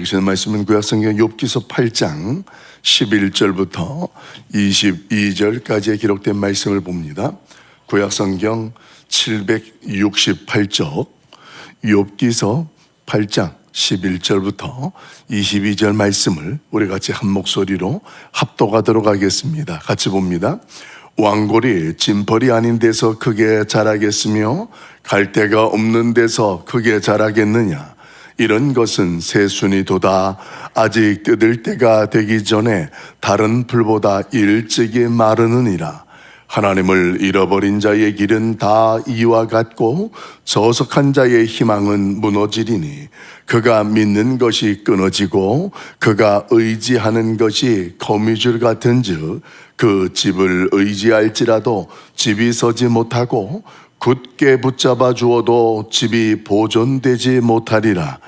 여기서 말씀은 구약성경 욥기서 8장 11절부터 22절까지의 기록된 말씀을 봅니다. 구약성경 768쪽 욥기서 8장 11절부터 22절 말씀을 우리 같이 한 목소리로 합독하도록 하겠습니다. 같이 봅니다. 왕골이 진펄이 아닌 데서 크게 자라겠으며 갈대가 없는 데서 크게 자라겠느냐. 이런 것은 새순이도다. 아직 뜯을 때가 되기 전에 다른 풀보다 일찍이 마르느니라. 하나님을 잃어버린 자의 길은 다 이와 같고 저속한 자의 희망은 무너지리니 그가 믿는 것이 끊어지고 그가 의지하는 것이 거미줄 같은즉 그 집을 의지할지라도 집이 서지 못하고 굳게 붙잡아 주어도 집이 보존되지 못하리라.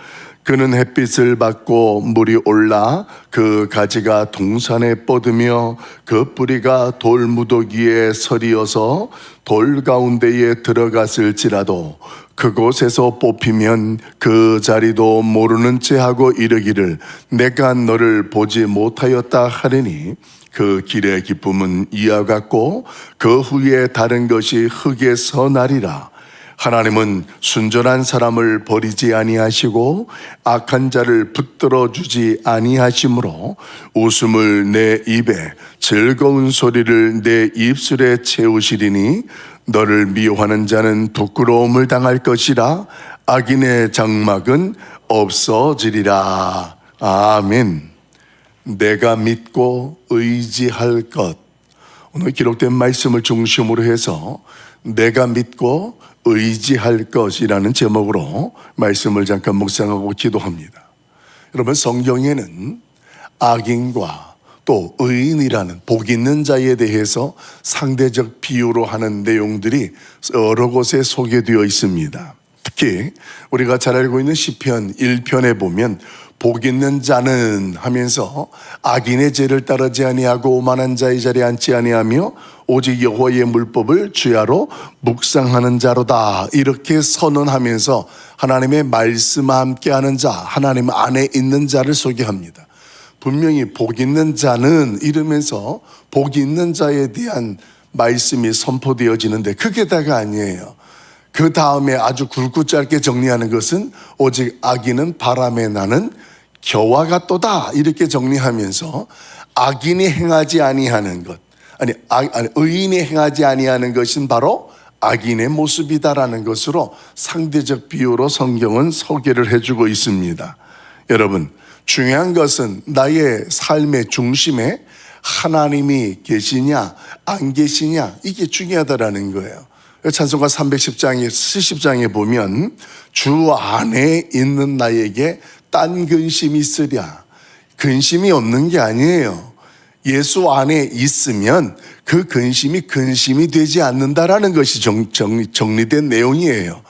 그는 햇빛을 받고 물이 올라 그 가지가 동산에 뻗으며 그 뿌리가 돌무더기에 서리어서 돌 가운데에 들어갔을지라도 그곳에서 뽑히면 그 자리도 모르는 채 하고 이르기를 내가 너를 보지 못하였다 하리니 그 길의 기쁨은 이와 같고 그 후에 다른 것이 흙에서 나리라. 하나님은 순전한 사람을 버리지 아니하시고 악한 자를 붙들어 주지 아니하시므로 웃음을 내 입에 즐거운 소리를 내 입술에 채우시리니 너를 미워하는 자는 부끄러움을 당할 것이라. 악인의 장막은 없어지리라. 아멘. 내가 믿고 의지할 것. 오늘 기록된 말씀을 중심으로 해서 내가 믿고 의지할 것이라는 제목으로 말씀을 잠깐 묵상하고 기도합니다. 여러분, 성경에는 악인과 또 의인이라는 복 있는 자에 대해서 상대적 비유로 하는 내용들이 여러 곳에 소개되어 있습니다. 특히 우리가 잘 알고 있는 시편 1편에 보면 복 있는 자는 하면서 악인의 죄를 따르지 아니하고 오만한 자의 자리에 앉지 아니하며 오직 여호와의 물법을 주야로 묵상하는 자로다, 이렇게 선언하면서 하나님의 말씀과 함께하는 자, 하나님 안에 있는 자를 소개합니다. 분명히 복 있는 자는 이러면서 복 있는 자에 대한 말씀이 선포되어지는데 그게 다가 아니에요. 그 다음에 아주 굵고 짧게 정리하는 것은 오직 악인은 바람에 나는 겨와 같도다, 이렇게 정리하면서 악인이 행하지 아니하는 것, 의인이 행하지 아니하는 것은 바로 악인의 모습이다라는 것으로 상대적 비유로 성경은 소개를 해주고 있습니다. 여러분, 중요한 것은 나의 삶의 중심에 하나님이 계시냐 안 계시냐, 이게 중요하다라는 거예요. 찬송가 310장에 보면 주 안에 있는 나에게 딴 근심이 있으랴. 근심이 없는 게 아니에요. 예수 안에 있으면 그 근심이 되지 않는다라는 것이 정리된 내용이에요.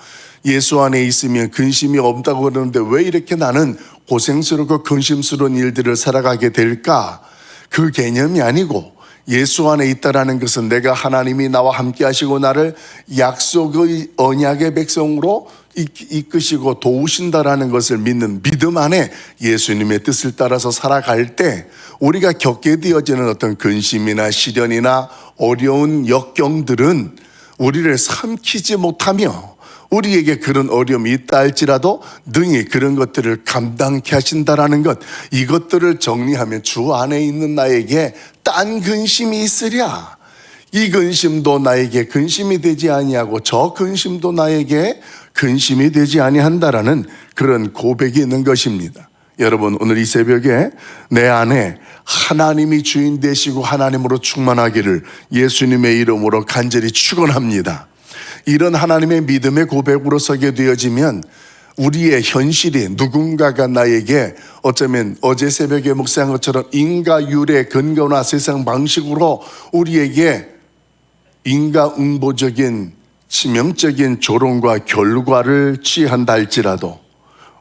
예수 안에 있으면 근심이 없다고 그러는데 왜 이렇게 나는 고생스럽고 근심스러운 일들을 살아가게 될까? 그 개념이 아니고, 예수 안에 있다라는 것은 내가 하나님이 나와 함께 하시고 나를 약속의 언약의 백성으로 이끄시고 도우신다라는 것을 믿는 믿음 안에 예수님의 뜻을 따라서 살아갈 때 우리가 겪게 되어지는 어떤 근심이나 시련이나 어려운 역경들은 우리를 삼키지 못하며 우리에게 그런 어려움이 있다 할지라도 능히 그런 것들을 감당케 하신다라는 것, 이것들을 정리하면 주 안에 있는 나에게 딴 근심이 있으랴. 이 근심도 나에게 근심이 되지 아니하고 저 근심도 나에게 근심이 되지 아니한다라는 그런 고백이 있는 것입니다. 여러분, 오늘 이 새벽에 내 안에 하나님이 주인 되시고 하나님으로 충만하기를 예수님의 이름으로 간절히 축원합니다. 이런 하나님의 믿음의 고백으로 서게 되어지면 우리의 현실이 누군가가 나에게 어쩌면 어제 새벽에 묵상한 것처럼 인과율의 근거나 세상 방식으로 우리에게 인과응보적인 치명적인 조롱과 결과를 취한다 할지라도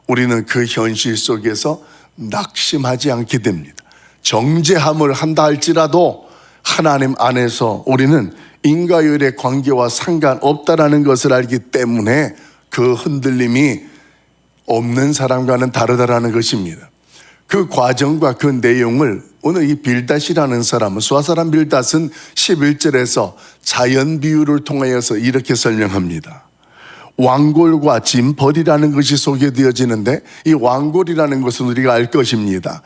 우리는 그 현실 속에서 낙심하지 않게 됩니다. 정죄함을 한다 할지라도 하나님 안에서 우리는 인과율의 관계와 상관없다라는 것을 알기 때문에 그 흔들림이 없는 사람과는 다르다라는 것입니다. 그 과정과 그 내용을 오늘 이 빌닷이라는 사람은, 수아사람 빌닷은 11절에서 자연 비유를 통하여서 이렇게 설명합니다. 왕골과 짐벌이라는 것이 소개되어지는데, 이 왕골이라는 것은 우리가 알 것입니다.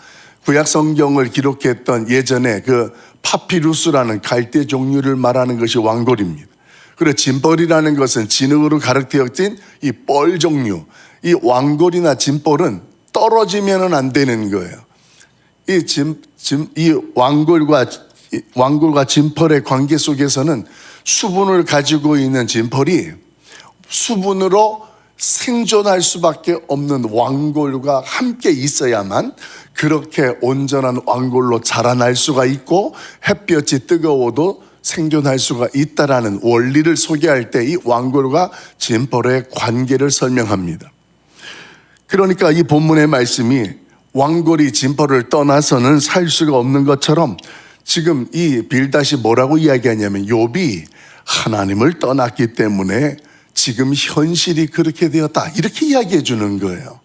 구약 성경을 기록했던 예전에 그 파피루스라는 갈대 종류를 말하는 것이 왕골입니다. 그리고 짐벌이라는 것은 진흙으로 가득되어진 이 뻘 종류. 이 왕골이나 짐벌은 떨어지면은 안 되는 거예요. 이 왕골과 짐벌의 관계 속에서는 수분을 가지고 있는 짐벌이 수분으로 생존할 수밖에 없는 왕골과 함께 있어야만 그렇게 온전한 왕골로 자라날 수가 있고 햇볕이 뜨거워도 생존할 수가 있다라는 원리를 소개할 때 이 왕골과 짐벌의 관계를 설명합니다. 그러니까 이 본문의 말씀이 왕골이 짐벌을 떠나서는 살 수가 없는 것처럼 지금 이 빌닷이 뭐라고 이야기하냐면 욥이 하나님을 떠났기 때문에 지금 현실이 그렇게 되었다, 이렇게 이야기해 주는 거예요.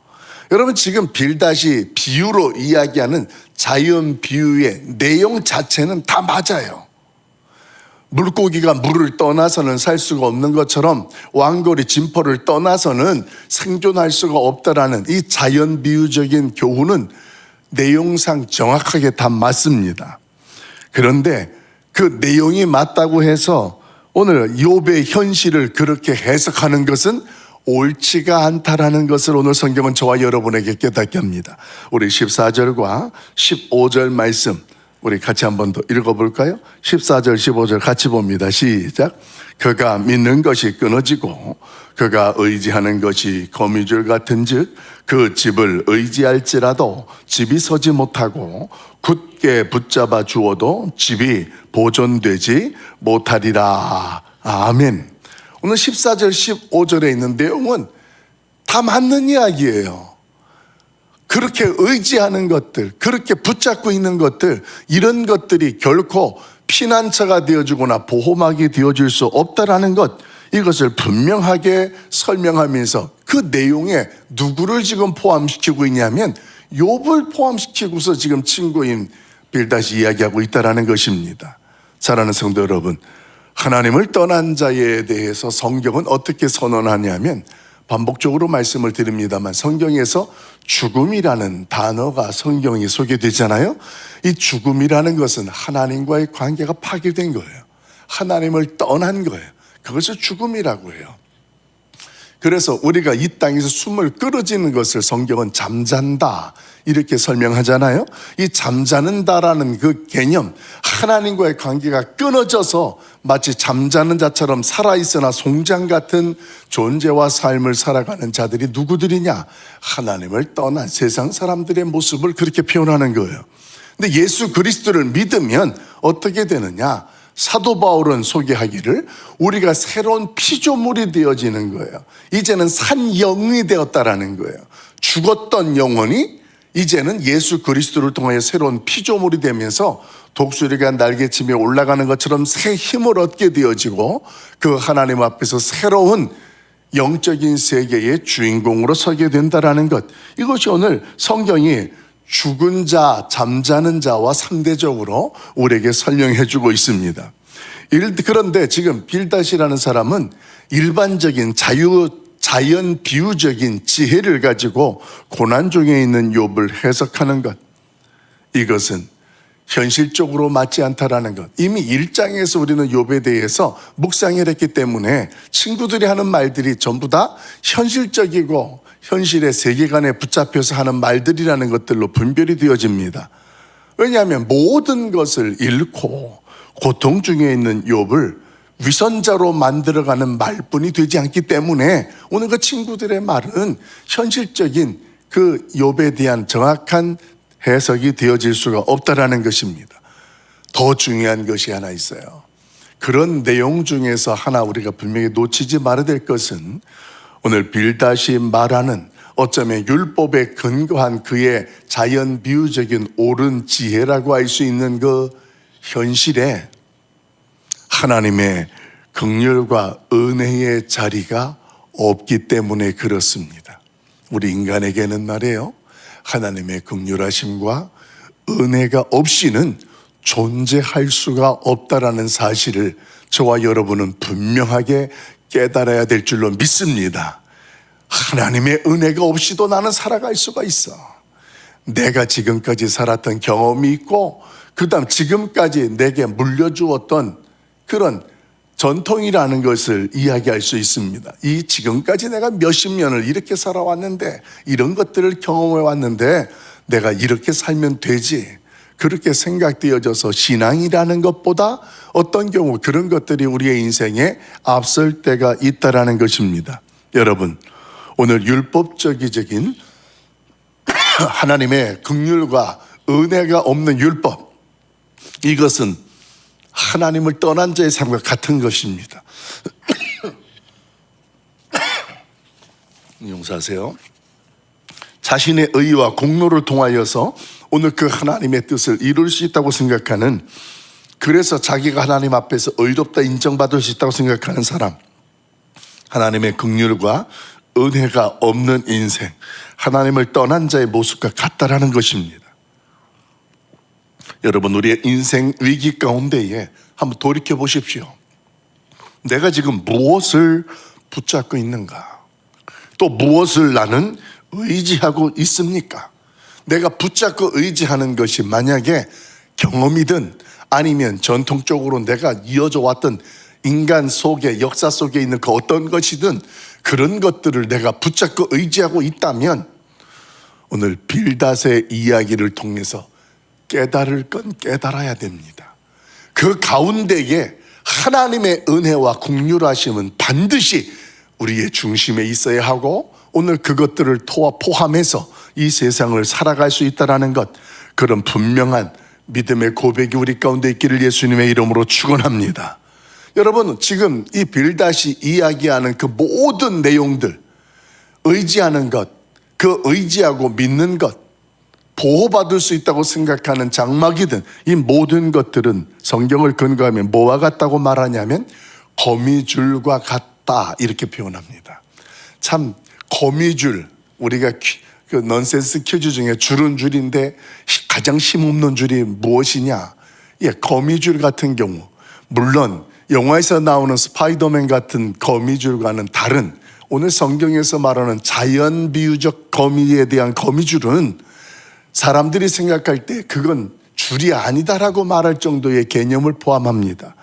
여러분, 지금 빌닷이 비유로 이야기하는 자연 비유의 내용 자체는 다 맞아요. 물고기가 물을 떠나서는 살 수가 없는 것처럼 왕골이 짐벌을 떠나서는 생존할 수가 없다라는 이 자연 비유적인 교훈은 내용상 정확하게 다 맞습니다. 그런데 그 내용이 맞다고 해서 오늘 욥의 현실을 그렇게 해석하는 것은 옳지가 않다라는 것을 오늘 성경은 저와 여러분에게 깨닫게 합니다. 우리 14절과 15절 말씀 우리 같이 한 번 더 읽어볼까요? 14절 15절 같이 봅니다. 시작. 그가 믿는 것이 끊어지고 그가 의지하는 것이 거미줄 같은즉 그 집을 의지할지라도 집이 서지 못하고 굳게 붙잡아 주어도 집이 보존되지 못하리라. 아멘. 오늘 14절 15절에 있는 내용은 다 맞는 이야기예요. 그렇게 의지하는 것들, 그렇게 붙잡고 있는 것들, 이런 것들이 결코 피난처가 되어주거나 보호막이 되어줄 수 없다라는 것, 이것을 분명하게 설명하면서 그 내용에 누구를 지금 포함시키고 있냐면 욥을 포함시키고서 지금 친구인 빌닷이 이야기하고 있다라는 것입니다. 사랑하는 성도 여러분, 하나님을 떠난 자에 대해서 성경은 어떻게 선언하냐면 반복적으로 말씀을 드립니다만 성경에서 죽음이라는 단어가 성경이 소개되잖아요. 이 죽음이라는 것은 하나님과의 관계가 파괴된 거예요. 하나님을 떠난 거예요. 그것을 죽음이라고 해요. 그래서 우리가 이 땅에서 숨을 끊어지는 것을 성경은 잠잔다 이렇게 설명하잖아요. 이 잠자는다라는 그 개념, 하나님과의 관계가 끊어져서 마치 잠자는 자처럼 살아있으나 송장 같은 존재와 삶을 살아가는 자들이 누구들이냐? 하나님을 떠난 세상 사람들의 모습을 그렇게 표현하는 거예요. 근데 예수 그리스도를 믿으면 어떻게 되느냐? 사도 바울은 소개하기를 우리가 새로운 피조물이 되어지는 거예요. 이제는 산 영이 되었다라는 거예요. 죽었던 영혼이 이제는 예수 그리스도를 통하여 새로운 피조물이 되면서 독수리가 날개치며 올라가는 것처럼 새 힘을 얻게 되어지고 그 하나님 앞에서 새로운 영적인 세계의 주인공으로 서게 된다라는 것, 이것이 오늘 성경이 죽은 자, 잠자는 자와 상대적으로 우리에게 설명해 주고 있습니다. 그런데 지금 빌닷이라는 사람은 일반적인 자연 비유적인 지혜를 가지고 고난 중에 있는 욥을 해석하는 것, 이것은 현실적으로 맞지 않다라는 것. 이미 1장에서 우리는 욥에 대해서 묵상을 했기 때문에 친구들이 하는 말들이 전부 다 현실적이고 현실의 세계관에 붙잡혀서 하는 말들이라는 것들로 분별이 되어집니다. 왜냐하면 모든 것을 잃고 고통 중에 있는 욥을 위선자로 만들어가는 말뿐이 되지 않기 때문에 오늘 그 친구들의 말은 현실적인 그 욥에 대한 정확한 해석이 되어질 수가 없다라는 것입니다. 더 중요한 것이 하나 있어요. 그런 내용 중에서 하나 우리가 분명히 놓치지 말아야 될 것은 오늘 빌닷이 말하는 어쩌면 율법에 근거한 그의 자연 비유적인 옳은 지혜라고 할 수 있는 그 현실에 하나님의 긍휼과 은혜의 자리가 없기 때문에 그렇습니다. 우리 인간에게는 말이에요, 하나님의 긍휼하심과 은혜가 없이는 존재할 수가 없다라는 사실을 저와 여러분은 분명하게 깨달아야 될 줄로 믿습니다. 하나님의 은혜가 없이도 나는 살아갈 수가 있어. 내가 지금까지 살았던 경험이 있고 그 다음 지금까지 내게 물려주었던 그런 전통이라는 것을 이야기할 수 있습니다. 이 지금까지 내가 몇십 년을 이렇게 살아왔는데 이런 것들을 경험해 왔는데 내가 이렇게 살면 되지, 그렇게 생각되어져서 신앙이라는 것보다 어떤 경우 그런 것들이 우리의 인생에 앞설 때가 있다라는 것입니다. 여러분, 오늘 율법적인 하나님의 긍휼과 은혜가 없는 율법, 이것은 하나님을 떠난 자의 삶과 같은 것입니다. 용서하세요. 자신의 의와 공로를 통하여서 오늘 그 하나님의 뜻을 이룰 수 있다고 생각하는, 그래서 자기가 하나님 앞에서 의롭다 인정받을 수 있다고 생각하는 사람, 하나님의 긍휼과 은혜가 없는 인생, 하나님을 떠난 자의 모습과 같다라는 것입니다. 여러분, 우리의 인생 위기 가운데에 한번 돌이켜 보십시오. 내가 지금 무엇을 붙잡고 있는가? 또 무엇을 나는 의지하고 있습니까? 내가 붙잡고 의지하는 것이 만약에 경험이든 아니면 전통적으로 내가 이어져 왔던 인간 속에, 역사 속에 있는 그 어떤 것이든 그런 것들을 내가 붙잡고 의지하고 있다면 오늘 빌닷의 이야기를 통해서 깨달을 건 깨달아야 됩니다. 그 가운데에 하나님의 은혜와 긍휼하심은 반드시 우리의 중심에 있어야 하고 오늘 그것들을 포함해서 이 세상을 살아갈 수 있다는 것, 그런 분명한 믿음의 고백이 우리 가운데 있기를 예수님의 이름으로 축원합니다. 여러분, 지금 이 빌닷이 이야기하는 그 모든 내용들, 의지하는 것, 그 의지하고 믿는 것, 보호받을 수 있다고 생각하는 장막이든 이 모든 것들은 성경을 근거하면 뭐와 같다고 말하냐면 거미줄과 같다, 이렇게 표현합니다. 참, 거미줄, 우리가 그 넌센스 퀴즈 중에 줄은 줄인데 가장 힘없는 줄이 무엇이냐? 예, 거미줄 같은 경우, 물론 영화에서 나오는 스파이더맨 같은 거미줄과는 다른, 오늘 성경에서 말하는 자연 비유적 거미에 대한 거미줄은 사람들이 생각할 때 그건 줄이 아니다라고 말할 정도의 개념을 포함합니다.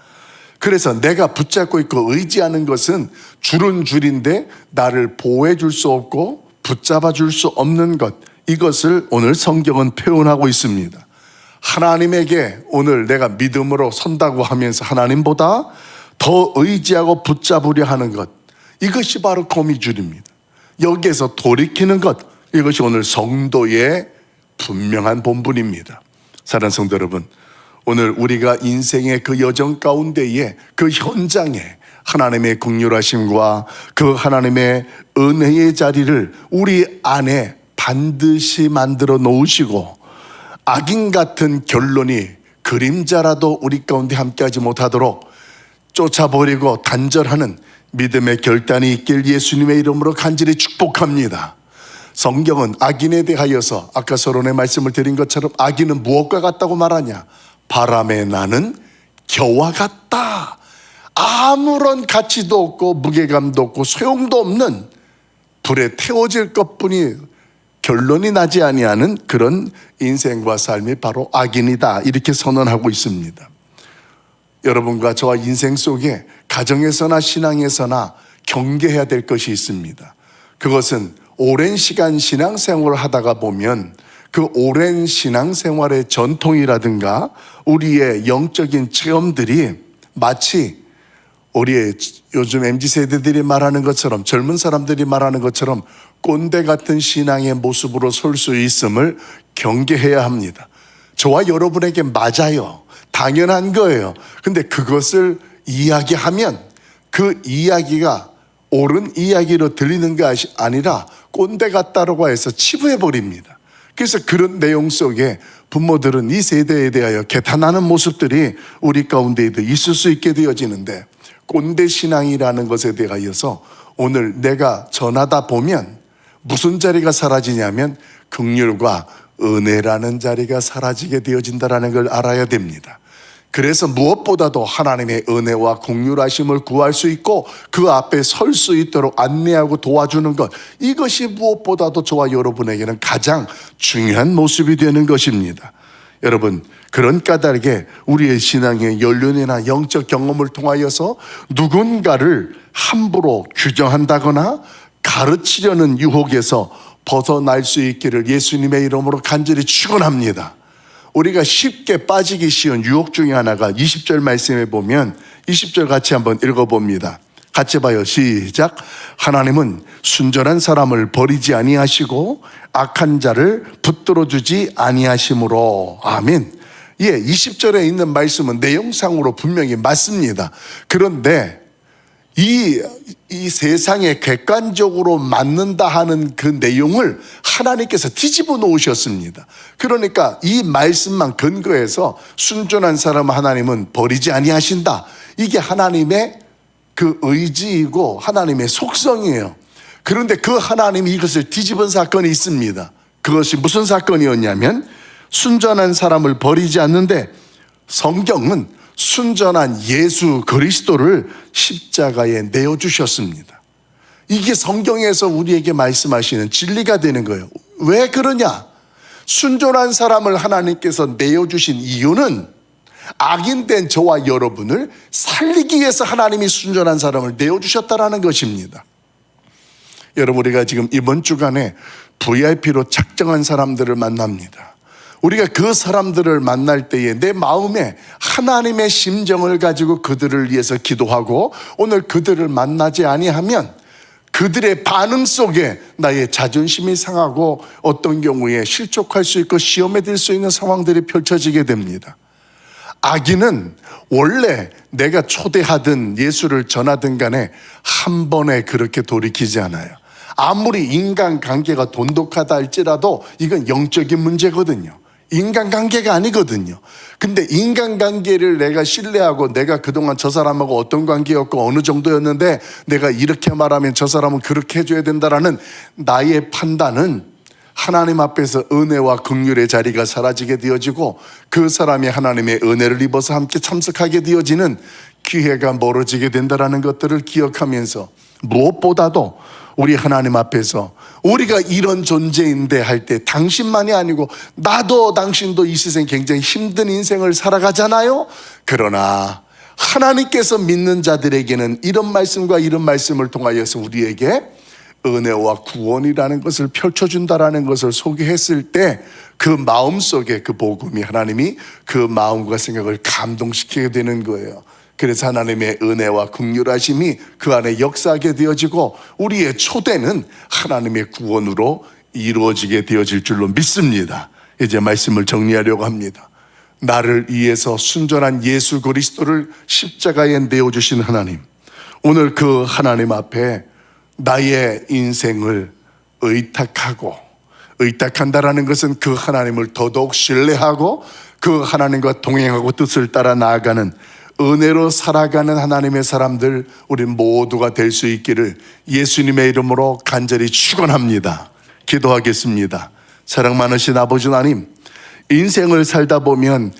그래서 내가 붙잡고 있고 의지하는 것은 줄은 줄인데 나를 보호해 줄 수 없고 붙잡아 줄 수 없는 것, 이것을 오늘 성경은 표현하고 있습니다. 하나님에게 오늘 내가 믿음으로 선다고 하면서 하나님보다 더 의지하고 붙잡으려 하는 것, 이것이 바로 거미줄입니다. 여기에서 돌이키는 것, 이것이 오늘 성도의 분명한 본분입니다. 사랑하는 성도 여러분, 오늘 우리가 인생의 그 여정 가운데에 그 현장에 하나님의 긍휼하심과 그 하나님의 은혜의 자리를 우리 안에 반드시 만들어 놓으시고 악인 같은 결론이 그림자라도 우리 가운데 함께하지 못하도록 쫓아버리고 단절하는 믿음의 결단이 있길 예수님의 이름으로 간절히 축복합니다. 성경은 악인에 대하여서 아까 서론의 말씀을 드린 것처럼 악인은 무엇과 같다고 말하냐? 바람에 나는 겨와 같다. 아무런 가치도 없고 무게감도 없고 소용도 없는 불에 태워질 것뿐이 결론이 나지 아니하는 그런 인생과 삶이 바로 악인이다, 이렇게 선언하고 있습니다. 여러분과 저와 인생 속에 가정에서나 신앙에서나 경계해야 될 것이 있습니다. 그것은 오랜 시간 신앙생활을 하다가 보면 그 오랜 신앙생활의 전통이라든가 우리의 영적인 체험들이 마치 우리의 요즘 MZ세대들이 말하는 것처럼, 젊은 사람들이 말하는 것처럼 꼰대 같은 신앙의 모습으로 설 수 있음을 경계해야 합니다. 저와 여러분에게 맞아요. 당연한 거예요. 근데 그것을 이야기하면 그 이야기가 옳은 이야기로 들리는 것이 아니라 꼰대 같다라고 해서 치부해버립니다. 그래서 그런 내용 속에 부모들은 이 세대에 대하여 개탄하는 모습들이 우리 가운데에도 있을 수 있게 되어지는데, 꼰대 신앙이라는 것에 대하여서 오늘 내가 전하다 보면 무슨 자리가 사라지냐면 긍휼과 은혜라는 자리가 사라지게 되어진다는 걸 알아야 됩니다. 그래서 무엇보다도 하나님의 은혜와 긍휼하심을 구할 수 있고 그 앞에 설 수 있도록 안내하고 도와주는 것, 이것이 무엇보다도 저와 여러분에게는 가장 중요한 모습이 되는 것입니다. 여러분, 그런 까닭에 우리의 신앙의 연륜이나 영적 경험을 통하여서 누군가를 함부로 규정한다거나 가르치려는 유혹에서 벗어날 수 있기를 예수님의 이름으로 간절히 축원합니다. 우리가 쉽게 빠지기 쉬운 유혹 중에 하나가 20절 말씀에 보면 20절 같이 한번 읽어봅니다. 같이 봐요. 시작. 하나님은 순전한 사람을 버리지 아니하시고 악한 자를 붙들어 주지 아니하심으로. 아멘. 예, 20절에 있는 말씀은 내용상으로 분명히 맞습니다. 그런데 이 세상에 객관적으로 맞는다 하는 그 내용을 하나님께서 뒤집어 놓으셨습니다. 그러니까 이 말씀만 근거해서 순전한 사람 하나님은 버리지 아니하신다. 이게 하나님의 그 의지이고 하나님의 속성이에요. 그런데 그 하나님이 이것을 뒤집은 사건이 있습니다. 그것이 무슨 사건이었냐면 순전한 사람을 버리지 않는데 성경은 순전한 예수 그리스도를 십자가에 내어주셨습니다. 이게 성경에서 우리에게 말씀하시는 진리가 되는 거예요. 왜 그러냐? 순전한 사람을 하나님께서 내어주신 이유는 악인된 저와 여러분을 살리기 위해서 하나님이 순전한 사람을 내어주셨다는 것입니다. 여러분, 우리가 지금 이번 주간에 VIP로 작정한 사람들을 만납니다. 우리가 그 사람들을 만날 때에 내 마음에 하나님의 심정을 가지고 그들을 위해서 기도하고 오늘 그들을 만나지 아니하면 그들의 반응 속에 나의 자존심이 상하고 어떤 경우에 실족할 수 있고 시험에 들 수 있는 상황들이 펼쳐지게 됩니다. 악인은 원래 내가 초대하든 예수를 전하든 간에 한 번에 그렇게 돌이키지 않아요. 아무리 인간관계가 돈독하다 할지라도 이건 영적인 문제거든요. 인간관계가 아니거든요. 근데 인간관계를 내가 신뢰하고 내가 그동안 저 사람하고 어떤 관계였고 어느 정도였는데 내가 이렇게 말하면 저 사람은 그렇게 해줘야 된다라는 나의 판단은 하나님 앞에서 은혜와 긍휼의 자리가 사라지게 되어지고 그 사람이 하나님의 은혜를 입어서 함께 참석하게 되어지는 기회가 멀어지게 된다는 것들을 기억하면서 무엇보다도 우리 하나님 앞에서 우리가 이런 존재인데 할 때 당신만이 아니고 나도 당신도 이 세상 굉장히 힘든 인생을 살아가잖아요. 그러나 하나님께서 믿는 자들에게는 이런 말씀과 이런 말씀을 통하여서 우리에게 은혜와 구원이라는 것을 펼쳐준다라는 것을 소개했을 때 그 마음속에 그 복음이 하나님이 그 마음과 생각을 감동시키게 되는 거예요. 그래서 하나님의 은혜와 긍휼하심이 그 안에 역사하게 되어지고 우리의 초대는 하나님의 구원으로 이루어지게 되어질 줄로 믿습니다. 이제 말씀을 정리하려고 합니다. 나를 위해서 순전한 예수 그리스도를 십자가에 내어주신 하나님, 오늘 그 하나님 앞에 나의 인생을 의탁한다라는 것은 그 하나님을 더더욱 신뢰하고 그 하나님과 동행하고 뜻을 따라 나아가는 은혜로 살아가는 하나님의 사람들 우리 모두가 될 수 있기를 예수님의 이름으로 간절히 축원합니다. 기도하겠습니다. 사랑 많으신 아버지 하나님, 인생을 살다 보면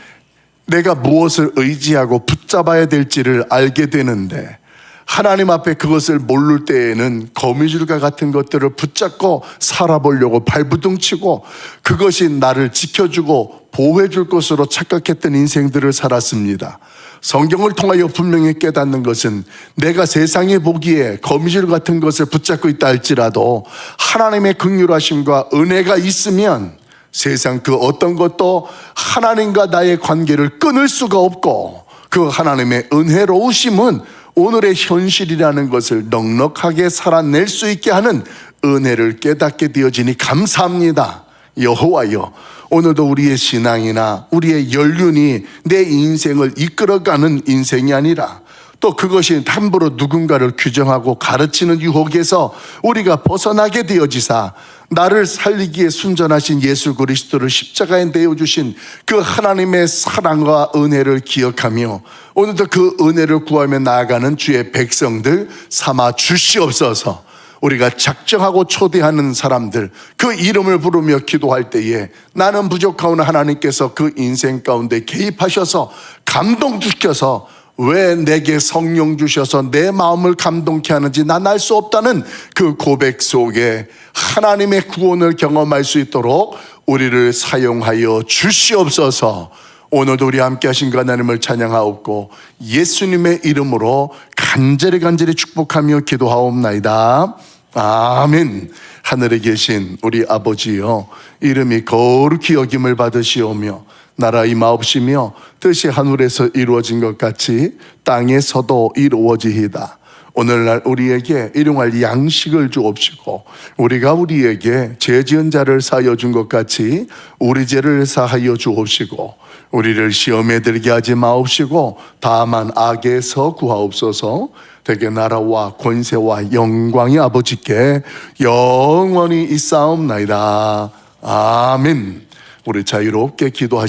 내가 무엇을 의지하고 붙잡아야 될지를 알게 되는데 하나님 앞에 그것을 모를 때에는 거미줄과 같은 것들을 붙잡고 살아보려고 발부둥치고 그것이 나를 지켜주고 보호해 줄 것으로 착각했던 인생들을 살았습니다. 성경을 통하여 분명히 깨닫는 것은 내가 세상에 보기에 거미줄 같은 것을 붙잡고 있다 할지라도 하나님의 긍휼하심과 은혜가 있으면 세상 그 어떤 것도 하나님과 나의 관계를 끊을 수가 없고 그 하나님의 은혜로우심은 오늘의 현실이라는 것을 넉넉하게 살아낼 수 있게 하는 은혜를 깨닫게 되어지니 감사합니다. 여호와여, 오늘도 우리의 신앙이나 우리의 연륜이 내 인생을 이끌어가는 인생이 아니라 또 그것이 함부로 누군가를 규정하고 가르치는 유혹에서 우리가 벗어나게 되어지사 나를 살리기에 순전하신 예수 그리스도를 십자가에 내어주신 그 하나님의 사랑과 은혜를 기억하며 오늘도 그 은혜를 구하며 나아가는 주의 백성들 삼아 주시옵소서. 우리가 작정하고 초대하는 사람들, 그 이름을 부르며 기도할 때에 나는 부족하오나 하나님께서 그 인생 가운데 개입하셔서 감동 주셔서 왜 내게 성령 주셔서 내 마음을 감동케 하는지 난 알 수 없다는 그 고백 속에 하나님의 구원을 경험할 수 있도록 우리를 사용하여 주시옵소서. 오늘도 우리 함께 하신 그 하나님을 찬양하옵고 예수님의 이름으로 간절히 축복하며 기도하옵나이다. 아멘. 하늘에 계신 우리 아버지여, 이름이 거룩히 여김을 받으시오며 나라 임하옵시며 뜻이 하늘에서 이루어진 것 같이 땅에서도 이루어지이다. 오늘날 우리에게 일용할 양식을 주옵시고 우리가 우리에게 죄 지은 자를 사하여 준 것 같이 우리 죄를 사하여 주옵시고 우리를 시험에 들게 하지 마옵시고 다만 악에서 구하옵소서. 되게 나라와 권세와 영광이 아버지께 영원히 있사옵나이다. 아멘. 우리 자유롭게 기도하시옵소서.